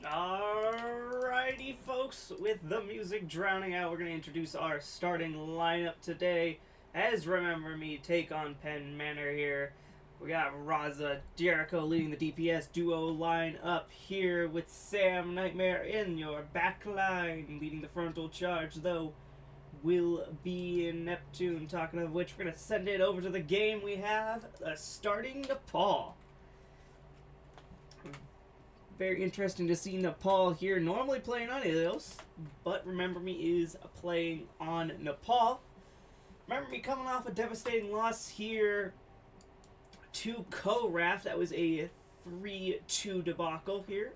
Alrighty, folks, with the music drowning out, we're going to introduce our starting lineup today. As Remember Me take on Penn Manor here. We got Raza Jericho leading the DPS duo line up here with Sam Nightmare in your back line. Leading the frontal charge, though, will be Neptune. Talking of which, we're going to send it over to the game. We have a starting Nepal. Very interesting to see Nepal here, normally playing on Ilios, but Remember Me is playing on Nepal. Remember Me coming off a devastating loss here to Ko-Raf. That was a 3-2 debacle here.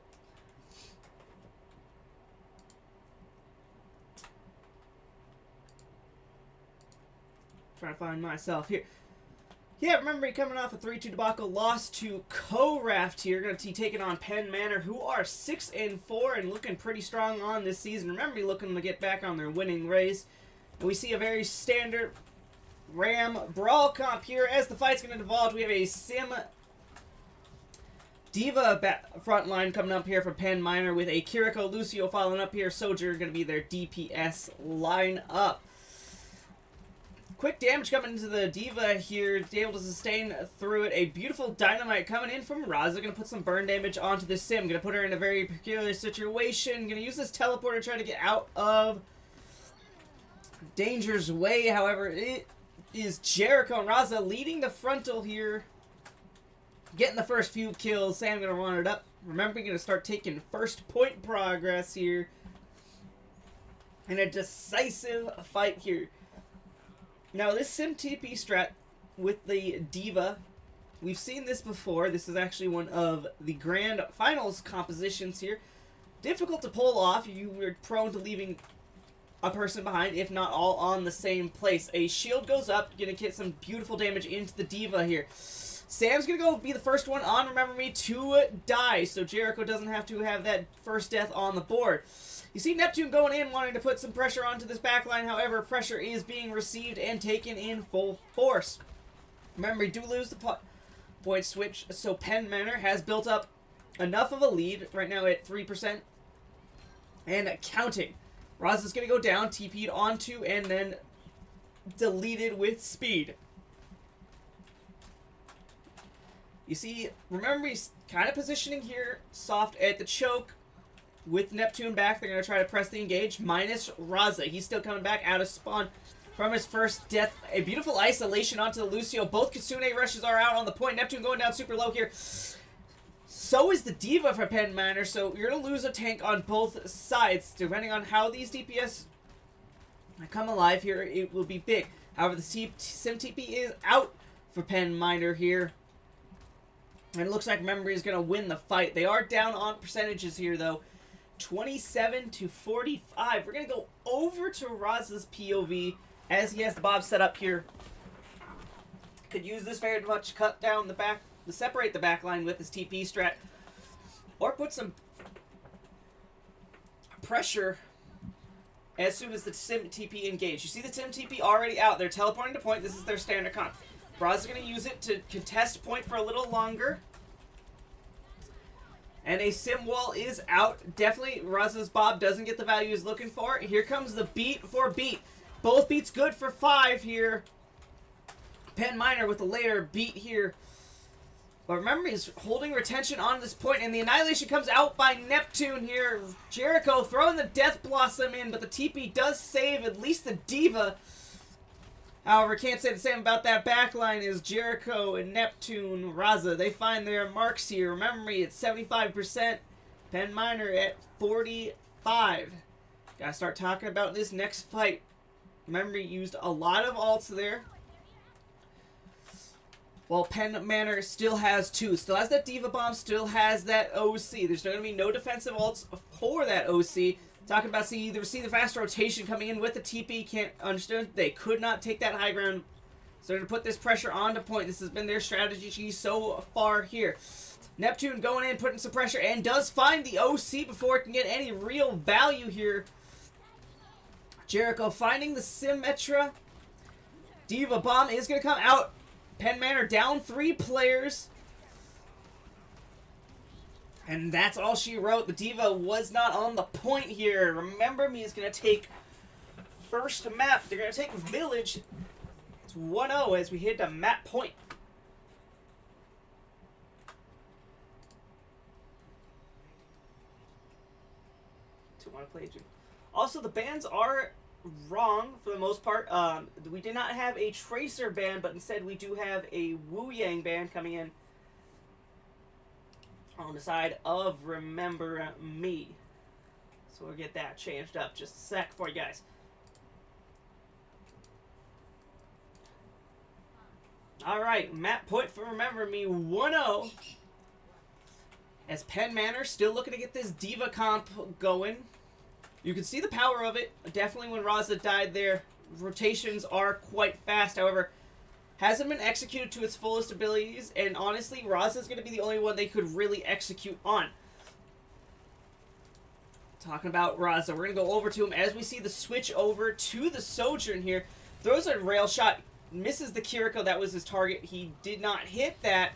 Trying to find myself here. Yeah, Remember Me coming off a 3-2 debacle loss to Ko-Raf here. Going to be taking on Penn Manor, who are 6-4 and looking pretty strong on this season. Remember Me looking to get back on their winning race. And we see a very standard Ram Brawl comp here. As the fight's going to devolve, we have a Sim Diva front line coming up here from Penn Manor with a Kiriko Lucio following up here. Soldier going to be their DPS line up. Quick damage coming into the Diva here, able to sustain through it. A beautiful dynamite coming in from Raza. Going to put some burn damage onto the Sim. Going to put her in a very peculiar situation. Going to use this teleporter to try to get out of danger's way. However, it is Jericho and Raza leading the frontal here. Getting the first few kills. Sam going to run it up. Remember, going to start taking first point progress here. In a decisive fight here. Now, this Sim TP strat with the Diva, we've seen this before. This is actually one of the grand finals compositions here. Difficult to pull off. You were prone to leaving a person behind, if not all on the same place. A shield goes up, going to get some beautiful damage into the Diva here. Sam's going to go be the first one on Remember Me to die, so Jericho doesn't have to have that first death on the board. You see Neptune going in, wanting to put some pressure onto this backline. However, pressure is being received and taken in full force. Remember, you do lose the point switch, so Penn Manor has built up enough of a lead right now at 3% and counting. Raza's going to go down, TP'd onto, and then deleted with speed. You see, Remember Me's kind of positioning here, soft at the choke. With Neptune back, they're going to try to press the engage, minus Raza. He's still coming back out of spawn from his first death. A beautiful isolation onto the Lucio. Both Kasune rushes are out on the point. Neptune going down super low here. So is the Diva for Penn Manor, so you're going to lose a tank on both sides. Depending on how these DPS come alive here, it will be big. However, the Sim TP is out for Penn Manor here. And it looks like Remember Me is going to win the fight. They are down on percentages here, though. 27-45. We're going to go over to Raza's POV as he has the Bob set up here. Could use this very much, cut down the back, to separate the back line with his TP strat. Or put some pressure as soon as the Sim TP engage. You see the Sim TP already out. They're teleporting to point. This is their standard comp. Raza's going to use it to contest point for a little longer. And a Sim wall is out. Definitely, Raza's Bob doesn't get the value he's looking for. Here comes the beat for beat. Both beats good for 5 here. Penn Manor with a later beat here. But remember, he's holding retention on this point, and the Annihilation comes out by Neptune here. Jericho throwing the Death Blossom in, but the TP does save at least the Diva. However, can't say the same about that backline as Jericho and Neptune, Raza. They find their marks here. Remember Me at 75%. Penn Manor at 45. Gotta start talking about this next fight. Remember, he used a lot of ults there. While Penn Manor still has 2. Still has that Diva Bomb, still has that OC. There's going to be no defensive ults for that OC. Talking about see the fast rotation coming in with the TP. Can't understand. They could not take that high ground. So they're going to put this pressure onto point. This has been their strategy so far here. Neptune going in, putting some pressure, and does find the OC before it can get any real value here. Jericho finding the Symmetra. Diva Bomb is going to come out. Penn Manor down 3 players. And that's all she wrote. The Diva was not on the point here. Remember Me is going to take first map. They're going to take Village. It's 1-0 as we hit a map point. Also, the bans are wrong for the most part. We did not have a Tracer ban, but instead we do have a Wu Yang ban coming in on the side of Remember Me. So we'll get that changed up just a sec for you guys. Alright, map point for Remember Me, 1-0. As Penn Manor still looking to get this Diva comp going. You can see the power of it. Definitely when Raza died there, rotations are quite fast. However, hasn't been executed to its fullest abilities, and honestly, Raza's going to be the only one they could really execute on. Talking about Raza, we're going to go over to him as we see the switch over to the Sojourn here. Throws a rail shot, misses the Kiriko, that was his target. He did not hit that.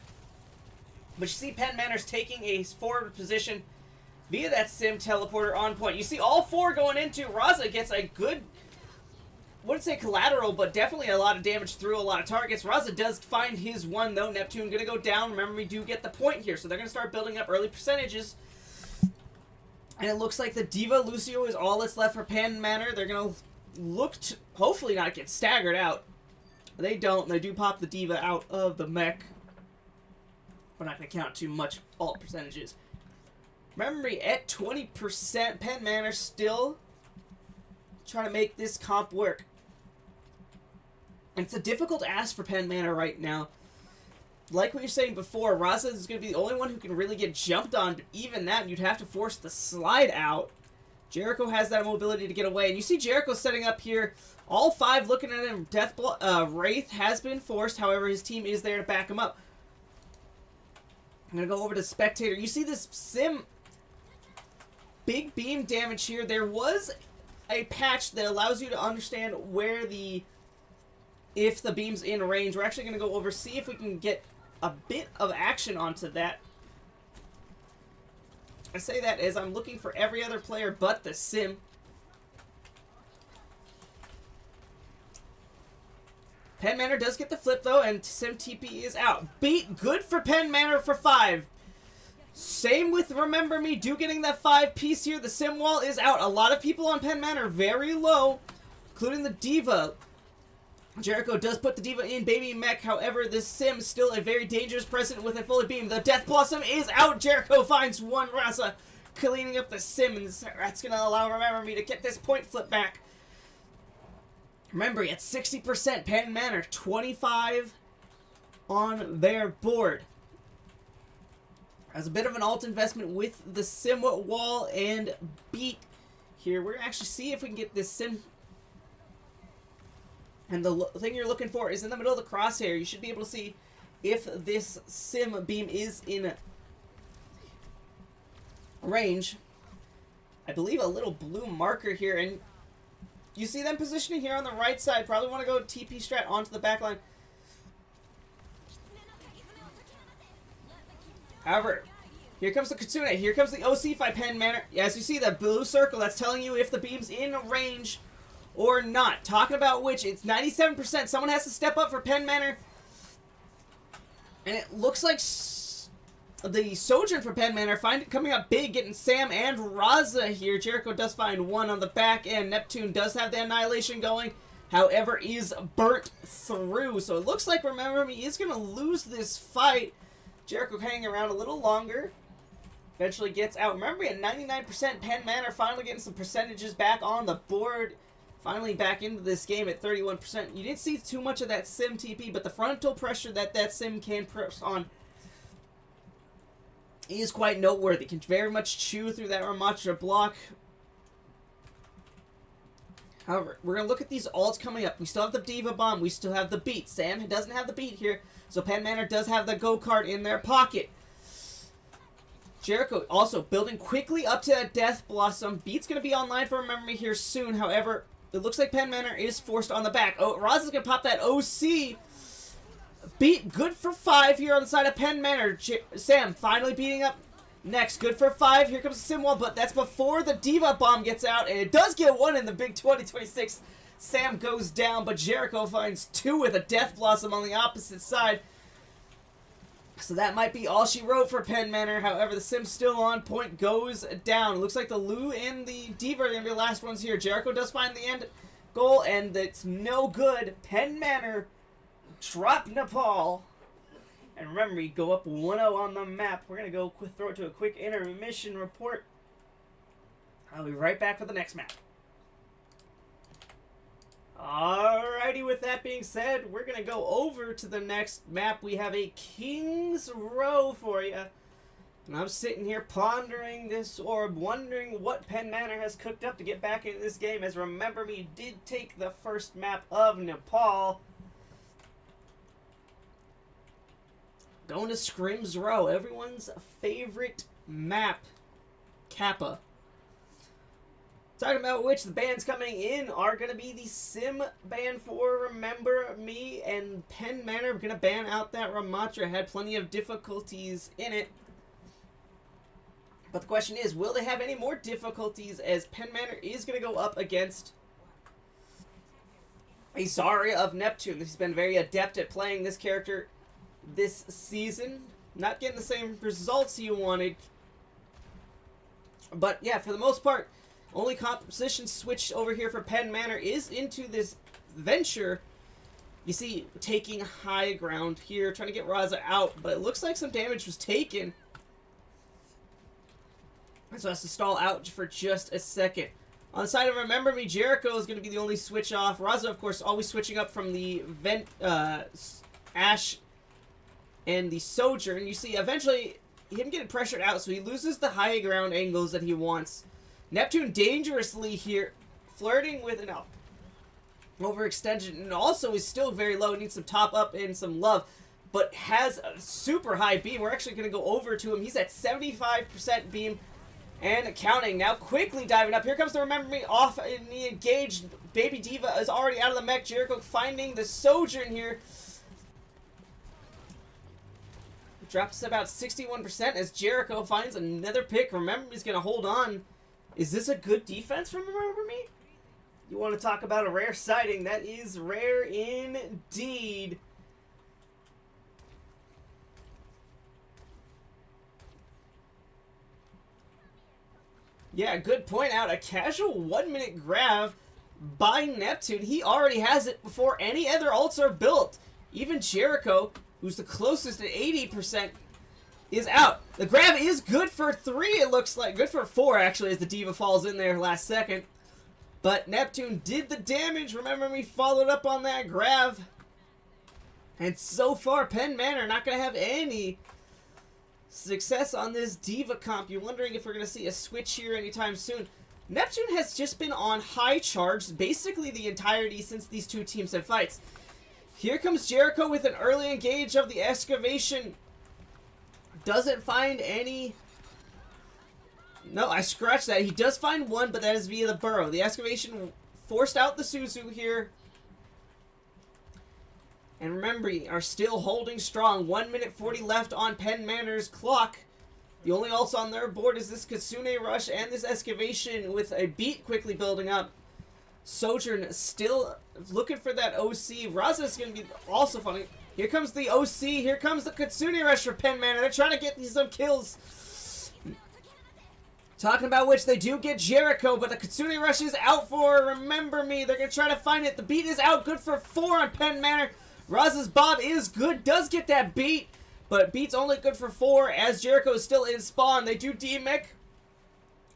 But you see Penn Manor's taking a forward position via that Sim teleporter on point. You see all four going into. Raza gets a good, wouldn't say collateral, but definitely a lot of damage through a lot of targets. Raza does find his one, though. Neptune going to go down. Remember, we do get the point here, so they're going to start building up early percentages. And it looks like the Diva Lucio is all that's left for Penn Manor. They're going to look to hopefully not get staggered out. They don't. They do pop the Diva out of the mech. We're not going to count too much alt percentages. Memory at 20%. Penn Manor still trying to make this comp work. And it's a difficult ask for Penn Manor right now. Like what you're saying before, Raza is going to be the only one who can really get jumped on. But even that, you'd have to force the slide out. Jericho has that mobility to get away. And you see Jericho setting up here. All five looking at him. Wraith has been forced. However, his team is there to back him up. I'm going to go over to Spectator. You see this Sim big beam damage here. There was a patch that allows you to understand where if the beam's in range. We're actually going to go over, see if we can get a bit of action onto that. I say that as I'm looking for every other player but the Sim. Penn Manor does get the flip though, and Sim TP is out. Beat good for Penn Manor for 5. Same with Remember Me, do getting that 5 piece here. The Sim wall is out. A lot of people on Penn Manor very low, including the Diva. Jericho does put the Diva in Baby Mech. However, this Sim is still a very dangerous presence with a fully beam. The Death Blossom is out. Jericho finds one Raza, cleaning up the Sim, and that's going to allow Remember Me to get this point flip back. Remember, at 60%, Penn Manor, 25 on their board. As a bit of an alt investment with the Sim wall and beat here. We're going to actually see if we can get this Sim. And the thing you're looking for is in the middle of the crosshair. You should be able to see if this Sim beam is in range. I believe a little blue marker here, and you see them positioning here on the right side. Probably want to go TP strat onto the back line. However, here comes the Kitsune. Here comes the OC by Penn Manor. As you see, that blue circle, that's telling you if the beam's in range or not. Talking about which, it's 97%. Someone has to step up for Penn Manor. And it looks like the Sojourn for Penn Manor coming up big, getting Sam and Raza here. Jericho does find one on the back end. Neptune does have the Annihilation going. However, is burnt through. So it looks like Remember Me is going to lose this fight. Jericho hanging around a little longer. Eventually gets out. Remember, at 99%, Penn Manor finally getting some percentages back on the board. Finally back into this game at 31%. You didn't see too much of that Sim TP, but the frontal pressure that Sim can press on is quite noteworthy. Can very much chew through that Ramatra block. However, we're going to look at these alts coming up. We still have the Diva Bomb. We still have the beat. Sam doesn't have the beat here, so Penn Manor does have the go-kart in their pocket. Jericho also building quickly up to that Death Blossom. Beat's going to be online for Remember Me here soon. However, it looks like Penn Manor is forced on the back. Oh, Raza's going to pop that OC. Beat good for 5 here on the side of Penn Manor. Sam finally beating up Next, good for 5. Here comes the Sim Wall, but that's before the Diva Bomb gets out, and it does get 1 in the big 2026. Sam goes down, but Jericho finds 2 with a Death Blossom on the opposite side. So that might be all she wrote for Penn Manor. However, the Sim's still on. Point goes down. Looks like the Lou and the Diva are going to be the last ones here. Jericho does find the end goal, and it's no good. Penn Manor drop Nepal. And remember, we go up 1-0 on the map. We're going to go throw it to a quick intermission report. I'll be right back with the next map. Alrighty, with that being said, we're going to go over to the next map. We have a King's Row for you. And I'm sitting here pondering this orb, wondering what Penn Manor has cooked up to get back into this game. As Remember Me did take the first map of Nepal. Going to Scrim's Row, everyone's favorite map, Kappa. Talking about which, the bands coming in are going to be the Sim band for Remember Me, and Penn Manor are going to ban out that Ramatra. Had plenty of difficulties in it. But the question is, will they have any more difficulties, as Penn Manor is going to go up against a Zarya of Neptune. He's been very adept at playing this character this season. Not getting the same results you wanted. But yeah, for the most part, only composition switch over here for Penn Manor is into this venture. You see, taking high ground here, trying to get Raza out, but it looks like some damage was taken. So has to stall out for just a second. On the side of Remember Me, Jericho is going to be the only switch off. Raza, of course, always switching up from the Ash and the Sojourn. You see, eventually, him getting pressured out, so he loses the high ground angles that he wants. Neptune dangerously here, flirting with an overextension, and also is still very low, needs some top up and some love, but has a super high beam. We're actually going to go over to him. He's at 75% beam and counting. Now quickly diving up. Here comes the Remember Me off in the engaged. Baby Diva is already out of the mech. Jericho finding the Sojourn here. Drops about 61% as Jericho finds another pick. Remember Me's going to hold on. Is this a good defense from Remember Me? You want to talk about a rare sighting. That is rare indeed. Yeah, good point out. A casual 1-minute grab by Neptune. He already has it before any other ults are built. Even Jericho, who's the closest at 80%, is out. The grab is good for 3, it looks like. Good for 4, actually, as the Diva falls in there last second. But Neptune did the damage. Remember Me followed up on that grab. And so far, Penn Manor not going to have any success on this Diva comp. You're wondering if we're going to see a switch here anytime soon. Neptune has just been on high charge basically the entirety since these two teams have fights. Here comes Jericho with an early engage of the excavation. Doesn't find any. No, I scratched that. He does find one, but that is via the burrow. The excavation forced out the Suzu here. And remember, are still holding strong. 1 minute 40 left on Penn Manor's clock. The only ults on their board is this Kitsune Rush and this excavation with a beat quickly building up. Sojourn still looking for that OC. Raza's going to be also funny. Here comes the OC. Here comes the Kitsune Rush for Penn Manor. They're trying to get some kills. Talking about which, they do get Jericho, but the Kitsune Rush is out for Remember Me. They're going to try to find it. The beat is out. Good for 4 on Penn Manor. Raza's Bob is good. Does get that beat, but beat's only good for 4 as Jericho is still in spawn. They do D-Mech.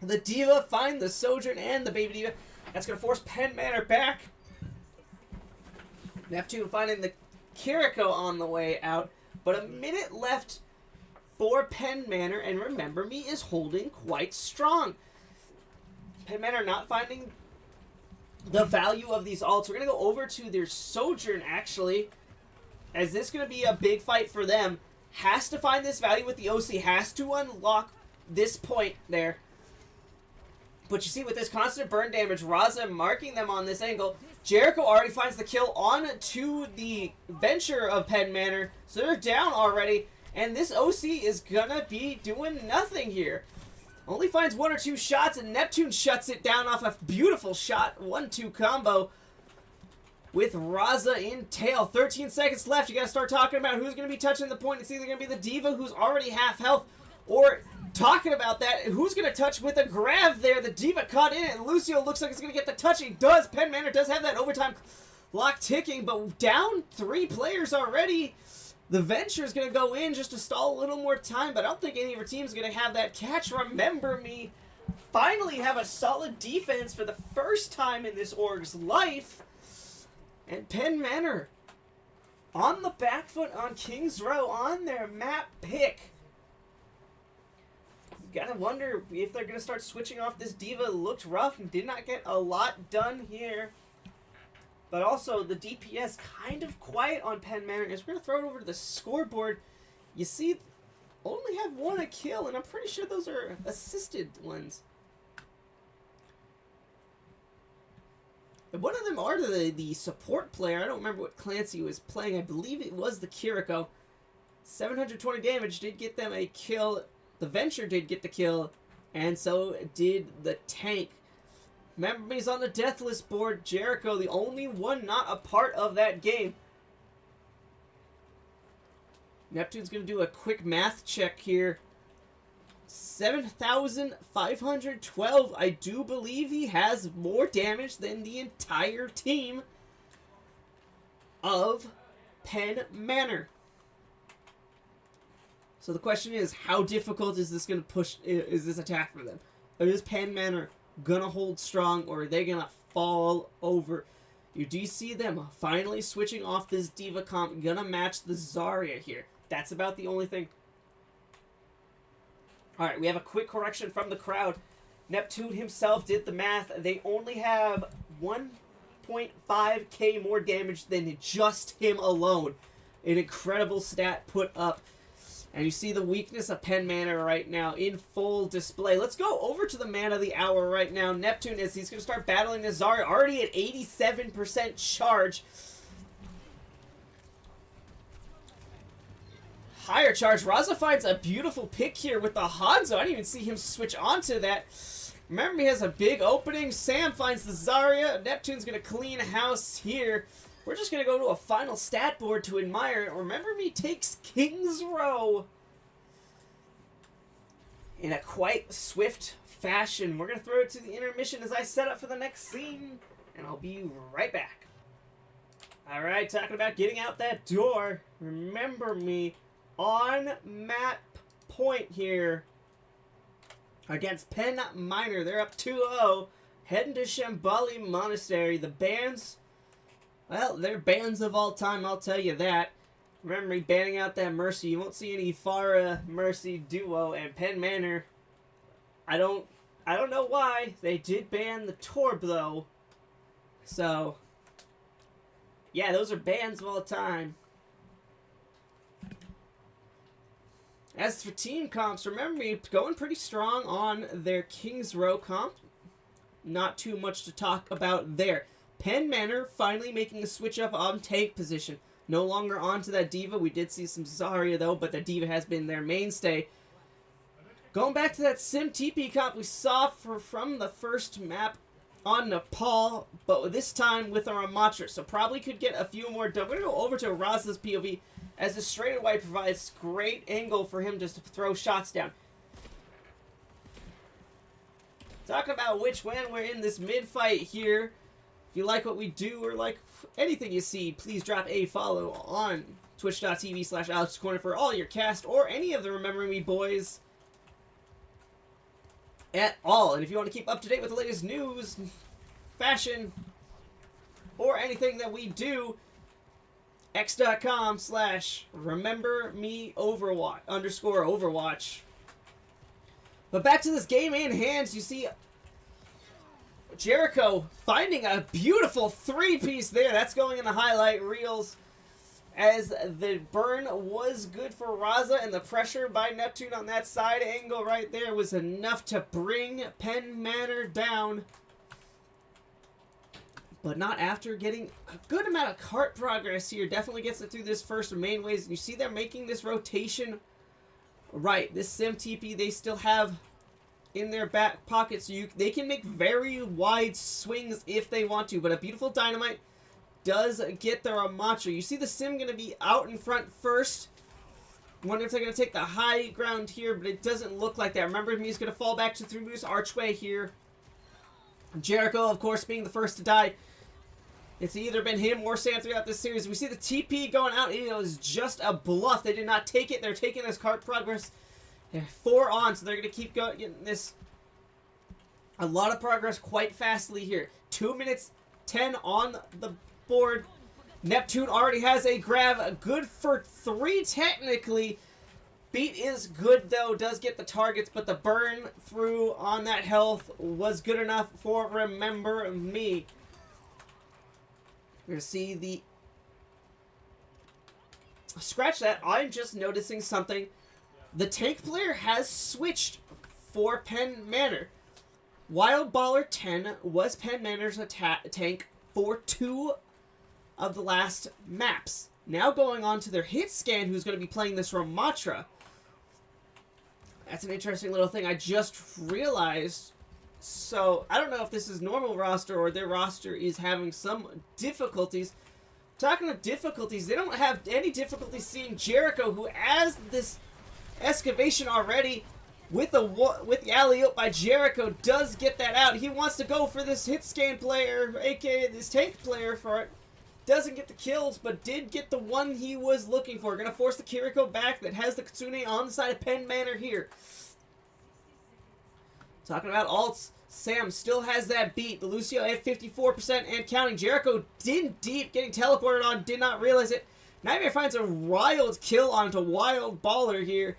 The Diva find the Sojourn and the Baby Diva. That's going to force Penn Manor back. Neptune finding the Kiriko on the way out. But a minute left for Penn Manor, and Remember Me is holding quite strong. Penn Manor not finding the value of these ults. We're going to go over to their Sojourn, actually, as this is going to be a big fight for them. Has to find this value with the OC. Has to unlock this point there. But you see, with this constant burn damage, Raza marking them on this angle. Jericho already finds the kill on to the Venture of Penn Manor. So they're down already. And this OC is gonna be doing nothing here. Only finds 1 or 2 shots, and Neptune shuts it down off a beautiful shot. 1-2 combo with Raza in tail. 13 seconds left. You gotta start talking about who's gonna be touching the point. It's either gonna be the Diva, who's already half health, or talking about that, who's gonna touch with a grab there. The Diva caught in it, and Lucio looks like he's gonna get the touch. He does. Penn Manor does have that overtime clock ticking, but down 3 players already. The Venture is going to go in just to stall a little more time, but I don't think any of our teams are going to have that catch. Remember Me finally have a solid defense for the first time in this org's life. And Penn Manor on the back foot on Kings Row on their map pick. You gotta wonder if they're going to start switching off this Diva. Looked rough and did not get a lot done here. But also, the DPS kind of quiet on Penn Manor. As we're going to throw it over to the scoreboard, you see, only have 1 a kill, and I'm pretty sure those are assisted ones. And one of them are the support player. I don't remember what Clancy was playing. I believe it was the Kiriko. 720 damage did get them a kill. The Venture did get the kill, and so did the tank. Remember, he's on the death list board. Jericho, the only one not a part of that game. Neptune's going to do a quick math check here. 7,512. I do believe he has more damage than the entire team of Penn Manor. So the question is, how difficult is this going to push? Is this attack for them? Or is Penn Manor gonna hold strong, or are they gonna fall over? You do see them finally switching off this Diva comp, gonna match the Zarya here. That's about the only thing. Alright, we have a quick correction from the crowd. Neptune himself did the math. They only have 1.5k more damage than just him alone. An incredible stat put up. And you see the weakness of Penn Manor right now in full display. Let's go over to the man of the hour right now. Neptune, as he's going to start battling Nazari, already at 87% charge. Higher charge. Raza finds a beautiful pick here with the Hanzo. I didn't even see him switch onto that. Remember, he has a big opening. Sam finds the Zarya. Neptune's going to clean house here. We're just going to go to a final stat board to admire it. Remember Me takes Kings Row in a quite swift fashion. We're going to throw it to the intermission as I set up for the next scene, and I'll be right back. Alright, talking about getting out that door. Remember Me on map point here against Penn Manor. They're up 2-0, heading to Shambhala Monastery. The bands... Well, they're bands of all time, I'll tell you that. Remember, banning out that Mercy. You won't see any Farah Mercy duo. And Penn Manor, I don't know why. They did ban the Torb, though. So, yeah, those are bands of all time. As for team comps, remember Me going pretty strong on their Kings Row comp. Not too much to talk about there. Penn Manor finally making a switch up on tank position. No longer onto that Diva. We did see some Zarya though, but the Diva has been their mainstay. Going back to that Sim TP comp we saw from the first map on Nepal, but this time with a Ramatra. So probably could get a few more done. We're going to go over to Raza's POV as the straight away provides great angle for him just to throw shots down. Talk about which when we're in this mid-fight here. If you like what we do or like anything you see, please drop a follow on twitch.tv/AlexCorner for all your cast or any of the Remember Me boys at all. And if you want to keep up to date with the latest news, fashion, or anything that we do, x.com/RememberMeOverwatch_Overwatch. But back to this game in hand, you see Jericho finding a beautiful 3-piece there. That's going in the highlight reels as the burn was good for Raza, and the pressure by Neptune on that side angle right there was enough to bring Penn Manor down. But not after getting a good amount of cart progress here. Definitely gets it through this first main ways. You see they're making this rotation Right, this Sim TP they still have in their back pocket, so they can make very wide swings if they want to. But a beautiful Dynamite does get the Ramacho. You see the Sim going to be out in front first. Wonder if they're going to take the high ground here, but it doesn't look like that. Remember, he's going to fall back to 3 moves archway here. Jericho, of course, being the first to die. It's either been him or Sam throughout this series. We see the TP going out. It was just a bluff. They did not take it. They're taking this card progress. They're 4 on, so they're going to keep going, getting this. A lot of progress quite fastly here. 2 minutes 10 on the board. Neptune already has a grab. Good for 3 technically. Beat is good though. Does get the targets, but the burn through on that health was good enough for Remember Me. We're going to see the... Scratch that. I'm just noticing something. The tank player has switched for Penn Manor. Wild Baller 10 was Penn Manor's tank for 2 of the last maps. Now going on to their hit scan, who's going to be playing this Ramatra. That's an interesting little thing I just realized. So, I don't know if this is normal roster or their roster is having some difficulties. Talking of difficulties, they don't have any difficulty seeing Jericho, who has this excavation already with the alley-oop by Jericho, does get that out. He wants to go for this hit scan player, aka this tank player for it. Doesn't get the kills, but did get the one he was looking for. Gonna force the Kiriko back that has the Kitsune on the side of Penn Manor here. Talking about alts, Sam still has that beat. The Lucio at 54% and counting. Jericho did deep, getting teleported on, did not realize it. Nightmare finds a wild kill onto Wild Baller here.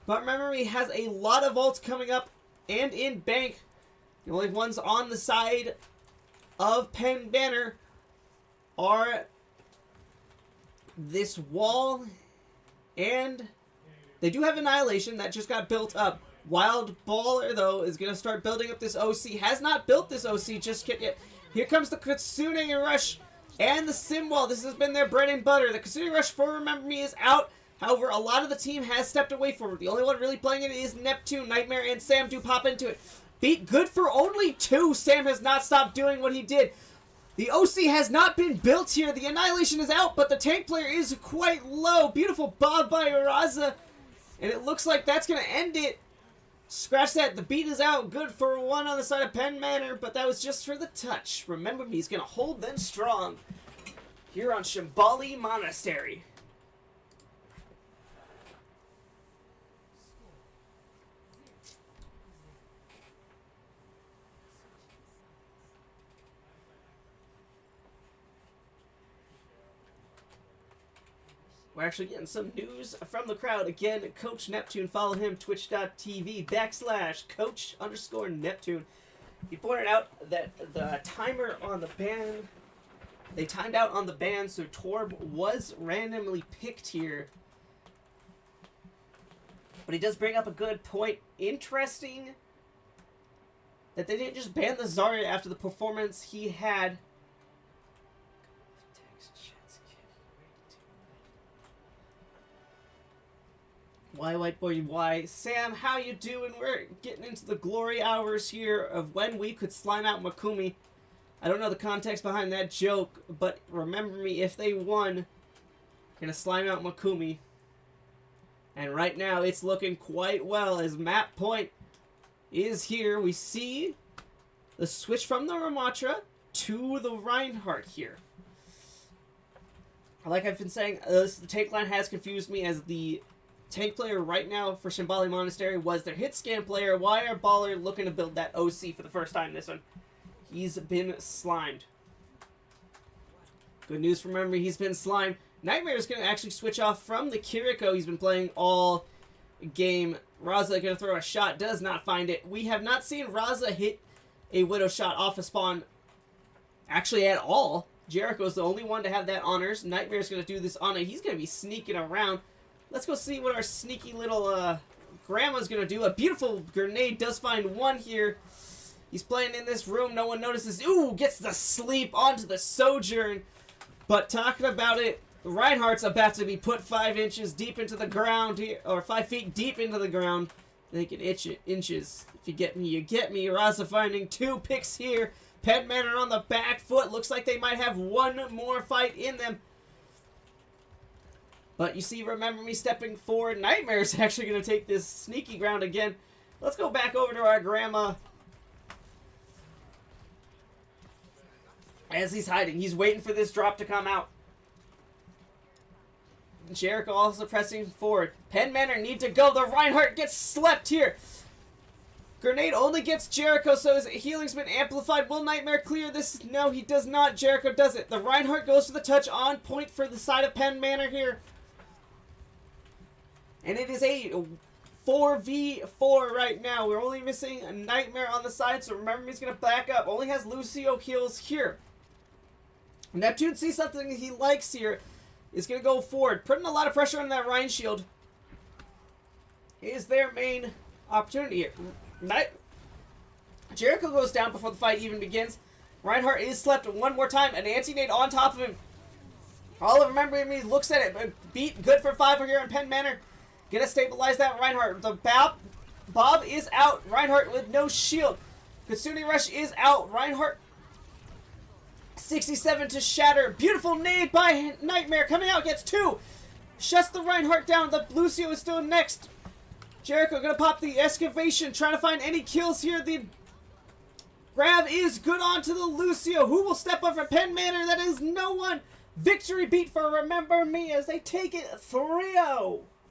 But remember, he has a lot of ults coming up and in bank. The only ones on the side of Penn Manor are this wall, and they do have Annihilation that just got built up. Wild Baller, though, is going to start building up this OC. Has not built this OC just yet. Here comes the Kitsune Rush and the Sim Wall. This has been their bread and butter. The Kitsune Rush for Remember Me is out. However, a lot of the team has stepped away from it. The only one really playing it is Neptune. Nightmare and Sam do pop into it. Beat good for only 2. Sam has not stopped doing what he did. The OC has not been built here. The Annihilation is out, but the tank player is quite low. Beautiful bob by Uraza. And it looks like that's going to end it. Scratch that. The beat is out. Good for 1 on the side of Penn Manor, but that was just for the touch. Remember Me is going to hold them strong here on Shambali Monastery. We're actually getting some news from the crowd. Again, Coach Neptune. Follow him, twitch.tv/Coach_Neptune. He pointed out that the timer on the ban, they timed out on the ban, so Torb was randomly picked here. But he does bring up a good point. Interesting that they didn't just ban the Zarya after the performance he had. Why, white boy, why? Sam, how you doing? We're getting into the glory hours here of when we could slime out Makumi. I don't know the context behind that joke, but Remember Me, if they won, gonna slime out Makumi. And right now, it's looking quite well as map point is here. We see the switch from the Ramatra to the Reinhardt here. Like I've been saying, the tank line has confused me as the tank player right now for Shambali Monastery was their hit scan player. Why are Baller looking to build that OC for the first time this one? He's been slimed. Good news for Remember, he's been slimed. Nightmare is going to actually switch off from the Kiriko he's been playing all game. Raza going to throw a shot, does not find it. We have not seen Raza hit a Widow shot off a spawn actually at all. Jericho's the only one to have that honors. Nightmare's going to do this on it. He's going to be sneaking around. Let's go see what our sneaky little grandma's going to do. A beautiful grenade does find one here. He's playing in this room. No one notices. Ooh, gets the sleep onto the Sojourn. But talking about it, Reinhardt's about to be put 5 inches deep into the ground here, or 5 feet deep into the ground. They can inches. If you get me, you get me. Raza finding 2 picks here. Penn Manor on the back foot. Looks like they might have one more fight in them. But you see, remember me stepping forward. Nightmare's actually going to take this sneaky ground again. Let's go back over to our grandma. As he's hiding, he's waiting for this drop to come out. Jericho also pressing forward. Penn Manor need to go. The Reinhardt gets slept here. Grenade only gets Jericho, so his healing's been amplified. Will Nightmare clear this? No, he does not. Jericho does it. The Reinhardt goes for the touch on point for the side of Penn Manor here. And it is a 4v4 right now. We're only missing a Nightmare on the side, so remember he's going to back up. Only has Lucio heals here. Neptune sees something he likes here. Is going to go forward. Putting a lot of pressure on that Rhine shield. Is their main opportunity here. Jericho goes down before the fight even begins. Reinhardt is slept one more time. An anti-nade on top of him. All of remembering me looks at it. Beat good for 5 here in Penn Manor. Gonna stabilize that Reinhardt. The Bob is out. Reinhardt with no shield. Kitsune Rush is out. Reinhardt 67 to shatter. Beautiful nade by Nightmare. Coming out, gets 2. Shuts the Reinhardt down. The Lucio is still next. Jericho gonna pop the excavation. Trying to find any kills here. The grab is good onto the Lucio. Who will step up for Penn Manor? That is no one. Victory beat for Remember Me as they take it 3-0.